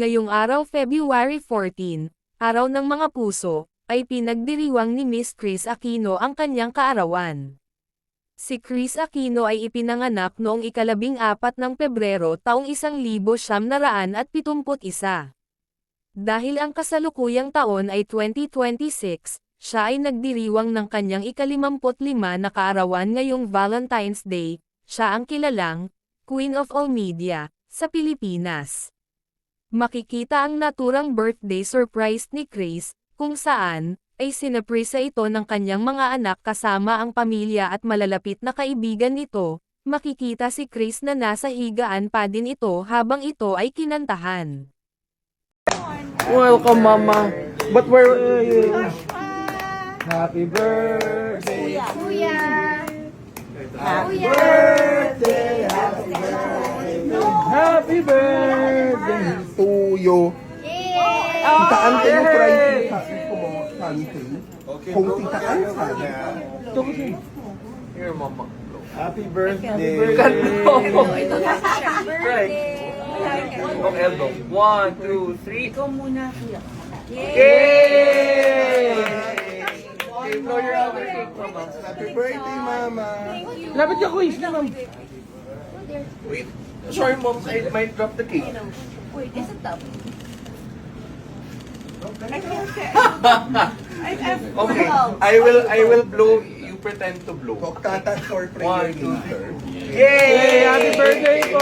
Ngayong araw February 14, Araw ng Mga Puso, ay pinagdiriwang ni Miss Kris Aquino ang kanyang kaarawan. Si Kris Aquino ay ipinanganak noong ika-14 ng Pebrero taong 1971. Dahil ang kasalukuyang taon ay 2026, siya ay nagdiriwang ng kanyang ika-55 na kaarawan ngayong Valentine's Day. Siya ang kilalang Queen of All Media sa Pilipinas. Makikita ang naturang birthday surprise ni Kris, kung saan ay sinaprisa ito ng kanyang mga anak kasama ang pamilya at malalapit na kaibigan nito. Makikita si Kris na nasa higaan pa din ito habang ito ay kinantahan. Welcome, Mama. But where are you? Happy birthday, Kuya! happy birthday, happy birthday to you. Yay! Tita Ante yung try ko mo, Ante. Kung Tita Ante. Here, Mama. Happy birthday. Right. Ang elbow. 1, 2, 3. Ikaw muna, kuya. Yay! Okay, blow your other cake, Mama. Happy birthday, Mama. Lapit ka, quiz na, Ma'am. Wait. Sorry, Mom. I might drop the cake. Wait, is it up? Okay. I will blow. You pretend to blow. Tata for 1, 2, prayer. 3. Yay! Happy birthday po!